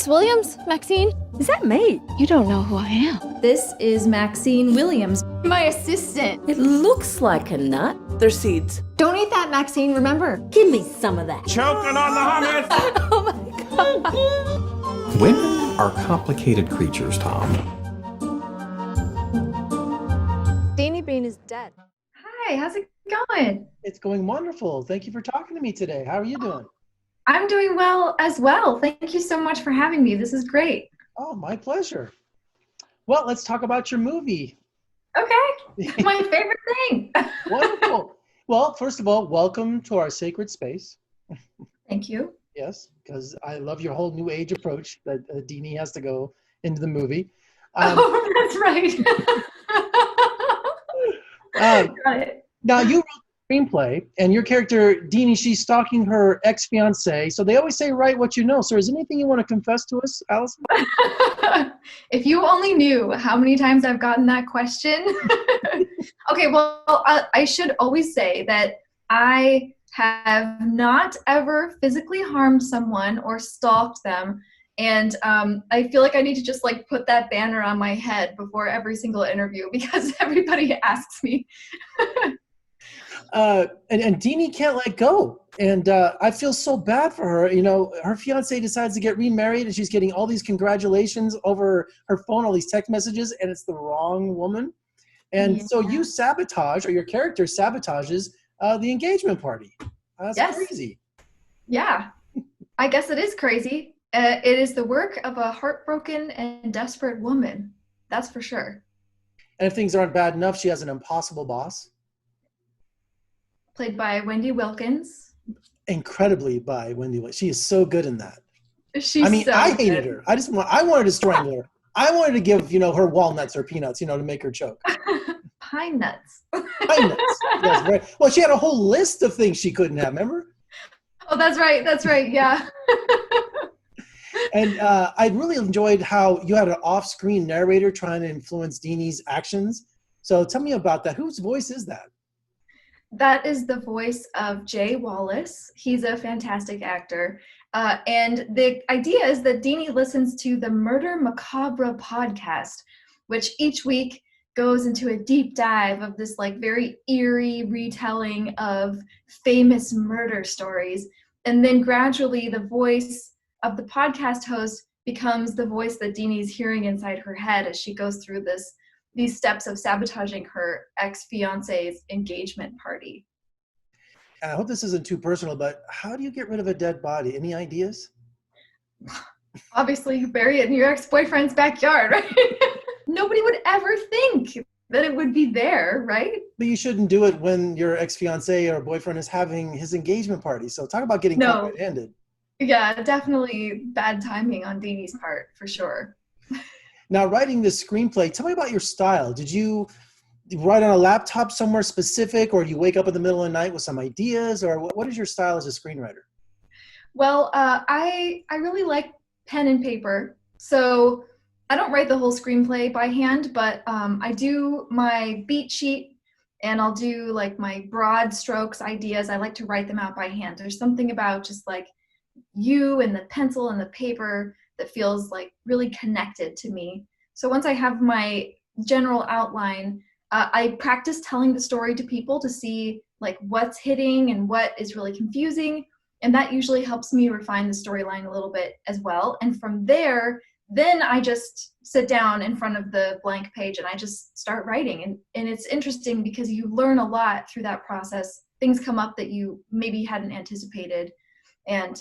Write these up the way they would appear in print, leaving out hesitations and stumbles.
Williams, Maxine? Is that me? You don't know who I am. This is Maxine Williams, My assistant. It looks like a nut. They're seeds. Don't eat that, Maxine, remember. Give me some of that. Choking on the hummus! Oh my God. Women are complicated creatures, Tom. Deany Bean is dead. Hi, how's it going? It's going wonderful. Thank you for talking to me today. How are you doing? I'm doing well as well. Thank you so much for having me. This is great. Oh, my pleasure. Well, let's talk about your movie. Okay, my favorite thing. Wonderful. Well, first of all, welcome to our sacred space. Thank you. Yes, because I love your whole new age approach that Deany has to go into the movie. Oh, that's right. Got it. Now, you wrote the screenplay, and your character, Deany, she's stalking her ex-fiancé. So they always say, write what you know. So is there anything you want to confess to us, Allison? If you only knew how many times I've gotten that question. Okay, well, I should always say that I have not ever physically harmed someone or stalked them. And I feel like I need to just like put that banner on my head before every single interview because everybody asks me. And Deany can't let go. And I feel so bad for her. You know, her fiance decides to get remarried and she's getting all these congratulations over her phone, all these text messages, and it's the wrong woman. And so you sabotage, or your character sabotages the engagement party. That's crazy. Yeah, I guess it is crazy. It is the work of a heartbroken and desperate woman. That's for sure. And if things aren't bad enough, she has an impossible boss. Played by Wendy Wilkins. Incredibly by Wendy Wilkins. She is so good in that. I hated her. I wanted to strangle her. I wanted to give, her walnuts or peanuts, to make her choke. Pine nuts. Pine nuts. Yes, right. Well, she had a whole list of things she couldn't have, remember? Oh, that's right. That's right. Yeah. And I really enjoyed how you had an off-screen narrator trying to influence Deany's actions. So tell me about that. Whose voice is that? That is the voice of Jay Wallace. He's a fantastic actor. And the idea is that Deany listens to the Murder Macabre podcast, which each week goes into a deep dive of this like very eerie retelling of famous murder stories. And then gradually the voice of the podcast host becomes the voice that Deany's hearing inside her head as she goes through these steps of sabotaging her ex-fiance's engagement party. I hope this isn't too personal, but how do you get rid of a dead body? Any ideas? Obviously, you bury it in your ex-boyfriend's backyard, right? Nobody would ever think that it would be there, right? But you shouldn't do it when your ex-fiancé or boyfriend is having his engagement party. So talk about getting caught red-handed. Yeah, definitely bad timing on Deany's part, for sure. Now, writing this screenplay, tell me about your style. Did you write on a laptop somewhere specific, or do you wake up in the middle of the night with some ideas, or what is your style as a screenwriter? Well, I really like pen and paper. So I don't write the whole screenplay by hand, but I do my beat sheet and I'll do like my broad strokes ideas. I like to write them out by hand. There's something about just like you and the pencil and the paper that feels like really connected to me. So once I have my general outline, I practice telling the story to people to see like what's hitting and what is really confusing. And that usually helps me refine the storyline a little bit as well. And from there, then I just sit down in front of the blank page and I just start writing. And it's interesting because you learn a lot through that process. Things come up that you maybe hadn't anticipated. And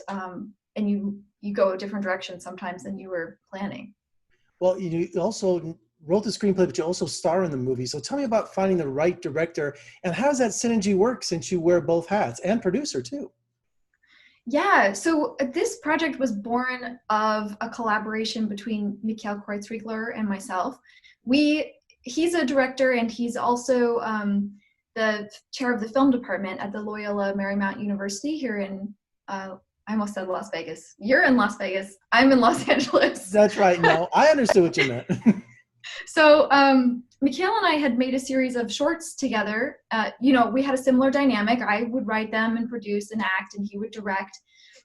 you go a different direction sometimes than you were planning. Well, you also wrote the screenplay, but you also star in the movie. So tell me about finding the right director and how does that synergy work since you wear both hats and producer too? Yeah, so this project was born of a collaboration between Mikhail Kreutzriegler and myself. He's a director and he's also the chair of the film department at the Loyola Marymount University here in I almost said Las Vegas. You're in Las Vegas. I'm in Los Angeles. That's right. No, I understood what you meant. So Mikhail and I had made a series of shorts together. We had a similar dynamic. I would write them and produce and act, and he would direct.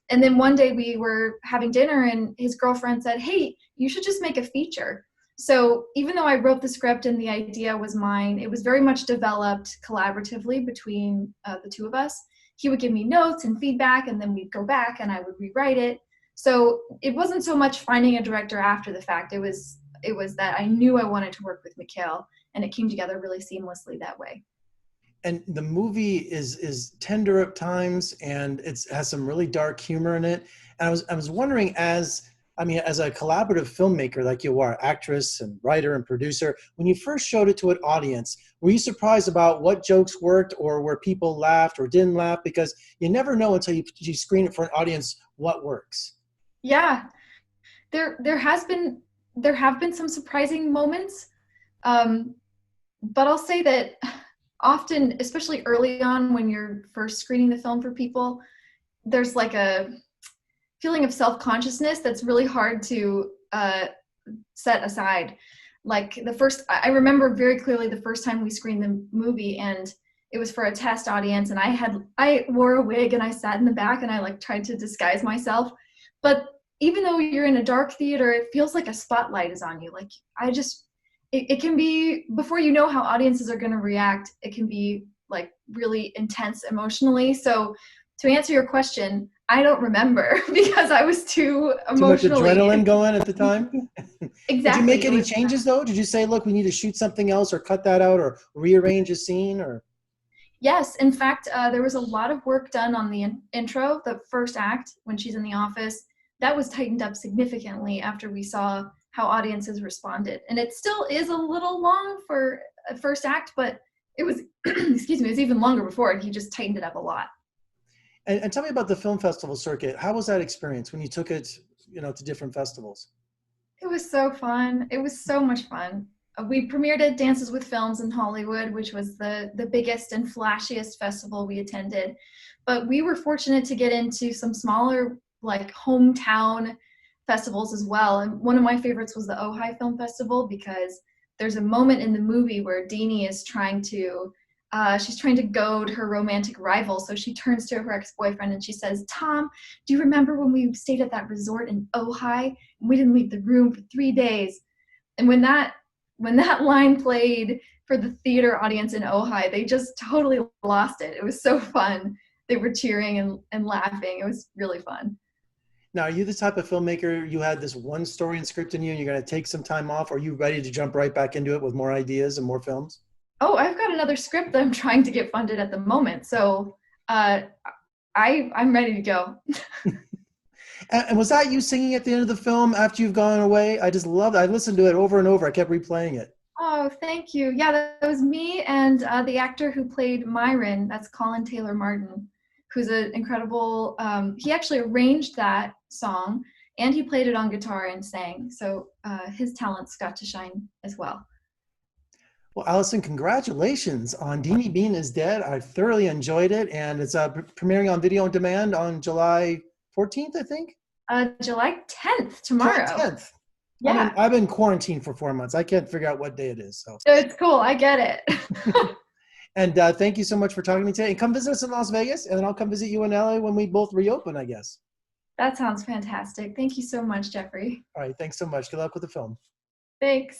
And then one day we were having dinner and his girlfriend said, hey, you should just make a feature. So even though I wrote the script and the idea was mine, it was very much developed collaboratively between the two of us. He would give me notes and feedback, and then we'd go back and I would rewrite it. So it wasn't so much finding a director after the fact. It was that I knew I wanted to work with Mikhail, and it came together really seamlessly that way. And the movie is tender at times, and it has some really dark humor in it. And I was wondering, as a collaborative filmmaker like you are, actress and writer and producer, when you first showed it to an audience, were you surprised about what jokes worked or where people laughed or didn't laugh? Because you never know until you screen it for an audience what works. Yeah, there have been some surprising moments, but I'll say that often, especially early on when you're first screening the film for people, there's like a feeling of self-consciousness that's really hard to set aside. Like I remember very clearly the first time we screened the movie, and it was for a test audience, and I wore a wig and I sat in the back and I like tried to disguise myself. But even though you're in a dark theater, it feels like a spotlight is on you. Like it can be, before you know how audiences are going to react, it can be like really intense emotionally. So to answer your question, I don't remember because I was too emotionally. Too much adrenaline going at the time? Exactly. Did you make any changes though? Did you say, look, we need to shoot something else or cut that out or rearrange a scene? Or? Yes. In fact, there was a lot of work done on the intro, the first act, when she's in the office. That was tightened up significantly after we saw how audiences responded. And it still is a little long for a first act, but it was, excuse me, it was even longer before. He just tightened it up a lot. And tell me about the film festival circuit. How was that experience when you took it, to different festivals? It was so fun. It was so much fun. We premiered at Dances with Films in Hollywood, which was the biggest and flashiest festival we attended. But we were fortunate to get into some smaller, like hometown festivals as well. And one of my favorites was the Ojai Film Festival, because there's a moment in the movie where Deany is trying to goad her romantic rival. So she turns to her ex-boyfriend and she says, Tom, do you remember when we stayed at that resort in Ojai and we didn't leave the room for 3 days? And when that line played for the theater audience in Ojai, they just totally lost it. It was so fun. They were cheering and laughing. It was really fun. Now, are you the type of filmmaker, you had this one story and script in you and you're going to take some time off? Or are you ready to jump right back into it with more ideas and more films? Oh, I've got another script that I'm trying to get funded at the moment. So I'm ready to go. And was that you singing at the end of the film after you've gone away? I just loved it. I listened to it over and over. I kept replaying it. Oh, thank you. Yeah, that was me and the actor who played Myron. That's Colin Taylor Martin, who's an incredible, he actually arranged that song and he played it on guitar and sang. So his talents got to shine as well. Well, Allison, congratulations on Deany Bean is Dead. I thoroughly enjoyed it, and it's premiering on video on demand on July 14th, I think? July 10th, tomorrow. July 10th. Yeah. I've been quarantined for 4 months. I can't figure out what day it is. So it's cool. I get it. And thank you so much for talking to me today. And come visit us in Las Vegas, and then I'll come visit you in LA when we both reopen, I guess. That sounds fantastic. Thank you so much, Jeffrey. All right. Thanks so much. Good luck with the film. Thanks.